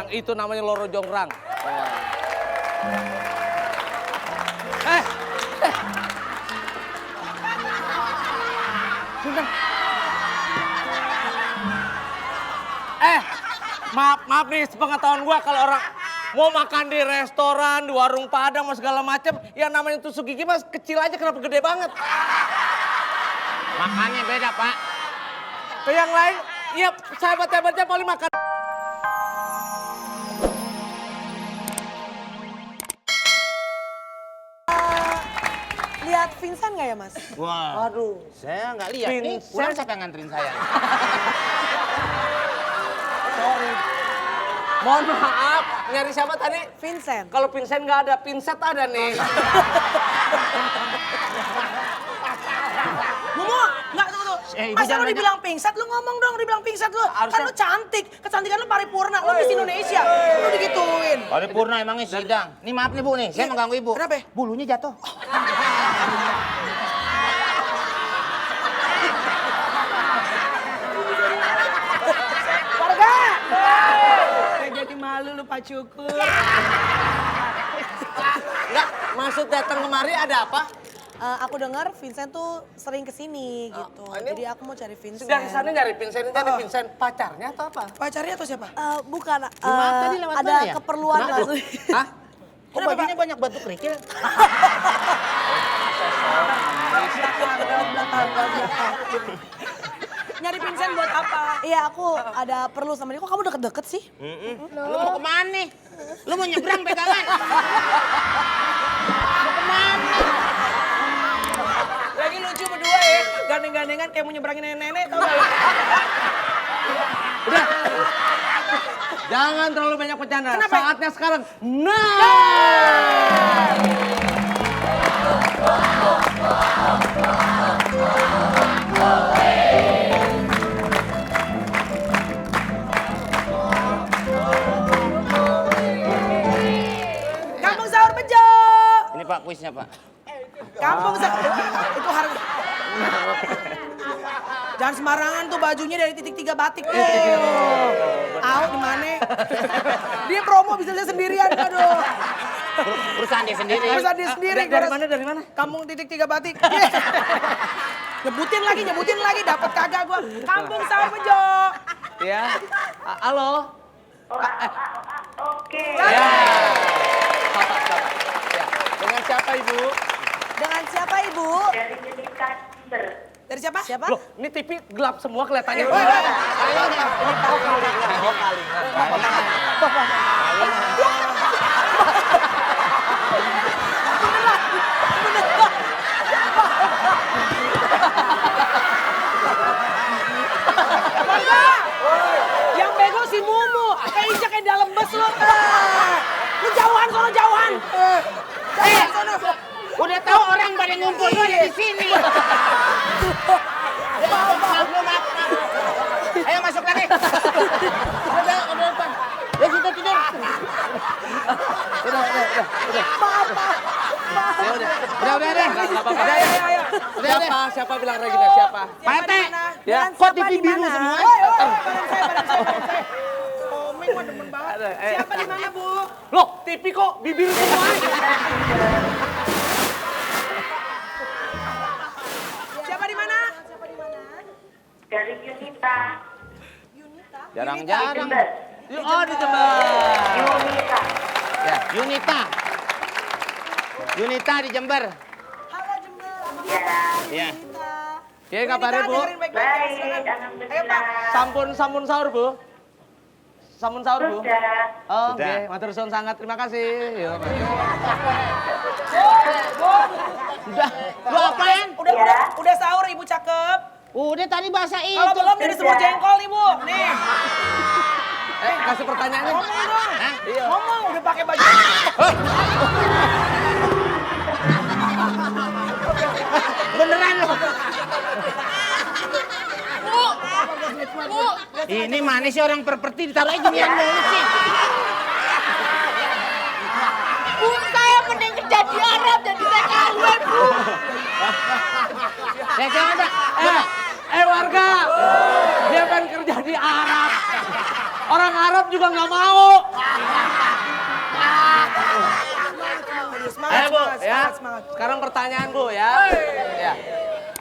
Jongrang, itu namanya loro Jongrang. Maaf nih, sepengetahuan gua kalau orang mau makan di restoran, di warung Padang, mau segala macem, yang namanya tusuk gigi mas kecil aja kenapa gede banget? Makannya beda, Pak. Ke yang lain, iya sahabat-sahabatnya paling makan. Lihat Vincent nggak ya mas? Wah, Aduh. saya nggak lihat nih. Vincent. Kurang siapa yang nganterin saya? Sorry. Mohon maaf, nyari siapa tadi? Vincent. Kalau Vincent nggak ada, Vincent ada nih. Momo, nggak tunggu. Ibu Masa jangan lu dibilang pingset, lu ngomong dong dibilang pingset lu. Kan Harusnya- lu cantik, kecantikan lu paripurna, lu Miss Indonesia. Lu digituin. Paripurna emangnya sidang. Nih maaf nih Bu nih, saya mengganggu Ibu. Kenapa? Bulunya jatuh. Warga! Kayak jadi malu lu Pak Cukur. Enggak, maksud datang kemari ada apa? Aku dengar Vincent tuh sering kesini gitu. ini- Jadi aku mau cari Vincent. Sudah kesana nyari Vincent, ini nyari Vincent. Pacarnya atau apa? Pacarnya atau siapa? Bukan, Maaf, tadi lewat ada mana ya? keperluan Kenapa? lah. Hah? Kok bajunya banyak batu kerikil? Nyari Vincent buat apa? Iya, aku ada perlu sama dia. Kok kamu deket-deket sih? Lu mau kemana nih? Lu mau nyebrang pegangan? Mau kemana? Lagi lucu berdua ya, gandeng-gandengan kayak mau nyebrangin nenek-nenek, tau gak? Jangan terlalu banyak bercanda. Kenapa? Saatnya sekarang. Nah! Kampung Sahur Bejo! Ini Pak kuisnya Pak. Kampung Sahur... Itu harga... Jangan sembarangan tuh bajunya dari titik 3 batik tuh. Tahu di mana? Dia promo bisa dia sendirian, aduh. Perusahaan dia sendiri. Bisa dia sendiri. Dari mana, dari mana? Kampung titik 3 batik. Nyebutin lagi, dapat kagak gua. Kampung Sahur Bejo. Ya. Halo. Oke. Ya. Sabar. Ya. Dengan siapa Ibu? Dengan siapa Ibu? Dari Yunita Jember. Dari siapa? Siapa? Loh, ini TV gelap semua kelihatannya. Yang bego si Mumu, kayak injak kayak dalam bus lu. Lu jauhan sono jauhan. Sono. Udah tahu orang pada ngumpul lu ada di sini. Maaf. Ayo masuk lagi. Udah depan. Ya situ tidur. Udah. Enggak apa-apa. Siapa bilang Regina siapa? Pak RT. Ya. Kok TV biru semua? Badan saya. Komeng mah demen banget. Siapa di mana, Bu? Loh, TV kok bibir semua? Siapa di mana? Dari Yunita. Jarang-jarang. Jember. Oh, di Jember. Yunita. Ya, Yunita di Jember. Halo Jember. Ya. Ya. Oke, kabarnya Bu? Baik, Ayo Pak. alhamdulillah. Sampun sahur Bu. Sampun sahur Bu. Sudah. Oh, Sudah. oke. Matur suwun sangat. Terima kasih. Yuk. Lu apaan? Udah sahur Ibu cakep. Udah tadi bahasa itu. Kalau belum jadi semua jengkol nih Bu. Nih. Kasih pertanyaannya. Ngomong dong. Iya. Ngomong udah pakai baju. Beneran lu. Ini mana sih orang perperti ditaruh aja ginian mulu sih. Bu, saya mending kerja di Arab jadi TKW, Bu. Ya jangan Pak. Warga. Dia kan kerja di Arab. Orang Arab juga nggak mau. Ayo Bu, ya. Semangat. Sekarang pertanyaan Bu ya. Ya.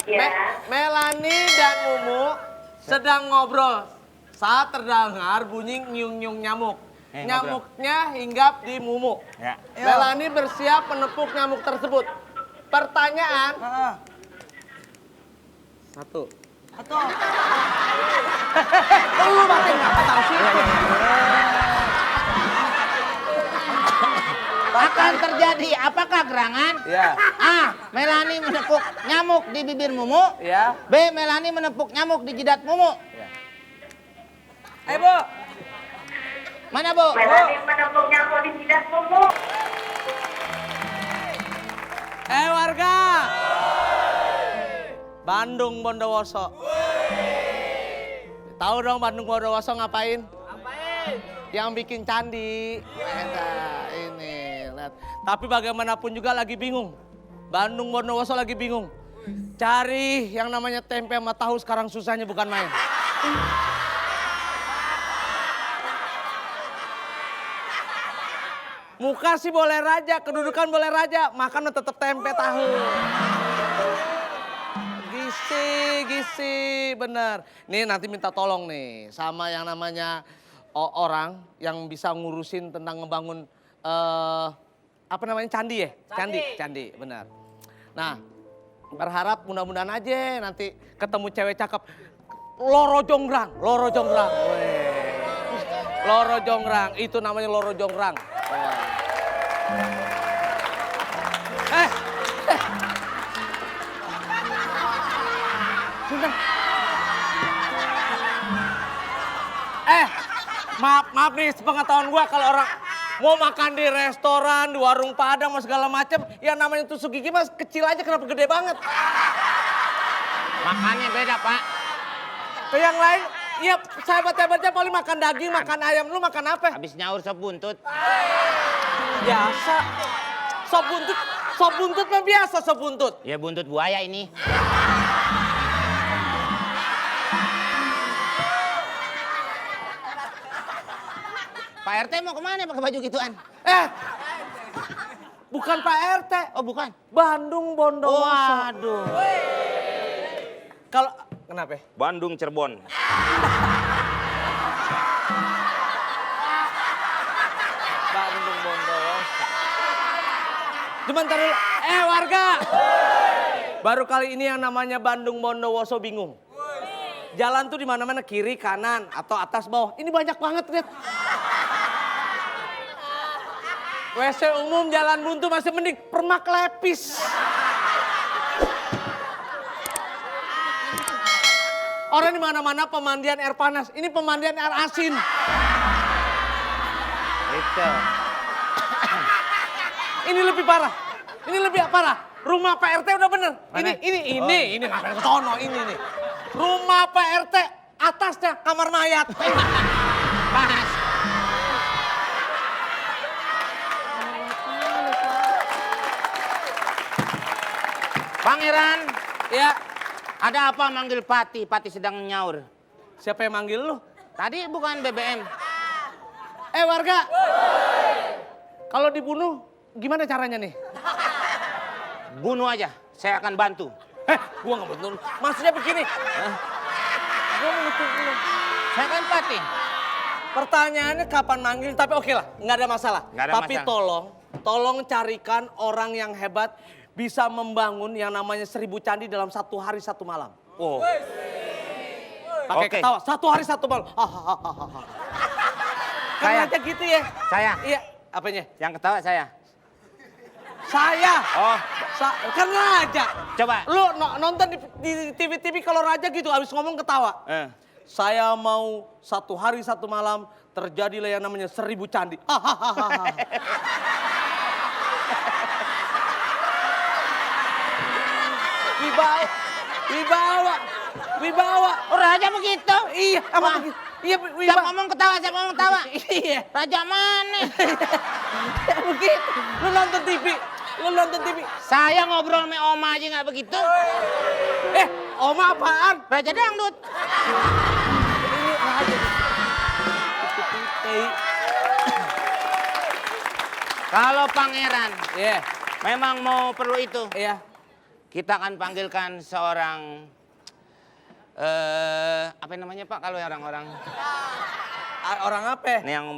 Ya. Melani dan Mumu sedang ngobrol saat terdengar bunyi nyung-nyung nyamuk. Nyamuknya hinggap di Mumu. Ya. Melani bersiap menepuk nyamuk tersebut. Pertanyaan. Satu. Atau lu makin nggak tahu sih. Akan terjadi apakah gerangan? Ya. A. Melani menepuk nyamuk di bibir Mumu. Ya. B. Melani menepuk nyamuk di jidat Mumu. Ayo Bu. Mana Bu? Melani menepuk nyamuk di jidat Mumu. Warga. Bandung Bondowoso. Tahu dong Bandung Bondowoso ngapain? Ngapain? Yang bikin candi. Ini, lihat. Tapi bagaimanapun juga lagi bingung. Bandung Bondowoso lagi bingung. Cari yang namanya tempe sama tahu sekarang susahnya bukan main. Muka sih boleh raja, kedudukan boleh raja, makan tetap tempe tahu. Gisi, bener. Nih nanti minta tolong nih sama yang namanya orang yang bisa ngurusin tentang ngebangun apa namanya candi ya? Candi, benar. Nah, berharap mudah-mudahan aja nanti ketemu cewek cakep. Loro Jonggrang. Weh. Loro Jonggrang, itu namanya Loro Jonggrang. Maaf nih, sepengetahuan gua kalau orang mau makan di restoran, di warung Padang, mau segala macem, yang namanya tusuk gigi mas kecil aja kenapa gede banget? Makannya beda Pak. Ke yang lain, iya sahabat-sahabatnya paling makan daging, makan ayam, lu makan apa? Habis nyaur sop buntut. Biasa. Sop buntut mah biasa sop buntut. Ya buntut buaya ini. Pak RT mau kemana pakai baju gituan? Bukan Pak RT. Oh bukan? Bandung Bondowoso. Waduh. Kalau kenapa? Bandung Cirebon. Bandung Bondowoso. Sebentar dulu. Warga. Baru kali ini yang namanya Bandung Bondowoso bingung. Jalan tuh di mana-mana kiri, kanan, atau atas, bawah. Ini banyak banget, lihat. WC umum, jalan buntu masih mending. Permak lepis. Orang di mana-mana pemandian air panas. Ini pemandian air asin. Itu. Ini lebih parah. Rumah Pak RT udah bener. Ini ngapain ke sono ini nih. Rumah Pak RT atasnya kamar mayat. Pas. Pangeran, Ya, ada apa manggil Pati? Pati sedang nyaur. siapa yang manggil lu? Tadi bukan BBM. Warga. Kalau dibunuh gimana caranya nih? Bunuh aja, saya akan bantu. Gua nggak betul. Maksudnya begini. Gua mau nutup lu. Saya kan Pati. Pertanyaannya kapan manggil, tapi oke lah, nggak ada masalah. Nggak ada Tapi masalah. tolong carikan orang yang hebat bisa membangun yang namanya 1000 candi dalam 1 hari 1 malam. Oh. Pakai Oke. ketawa, 1 hari 1 malam. Kan Saya. aja gitu ya. Saya. Iya, apanya? Yang ketawa saya. Saya. Oh, Kan raja. coba. Lu nonton di TV-TV kalau raja gitu habis ngomong ketawa. Saya mau 1 hari 1 malam terjadilah yang namanya 1000 candi. Wibawa. Oh, raja begitu? Iya, apa Wah. begitu? Iya, Siapa wibawa. ngomong ketawa, siapa ngomong ketawa? Iya, Raja mana? begitu. Lu nonton TV. Saya ngobrol sama Oma aja nggak begitu. Oma apaan? Raja dangdut. Ini raja. Kalau pangeran Iya. memang mau perlu itu, Iya. kita akan panggilkan seorang apa namanya Pak kalau orang-orang Orang apa? yang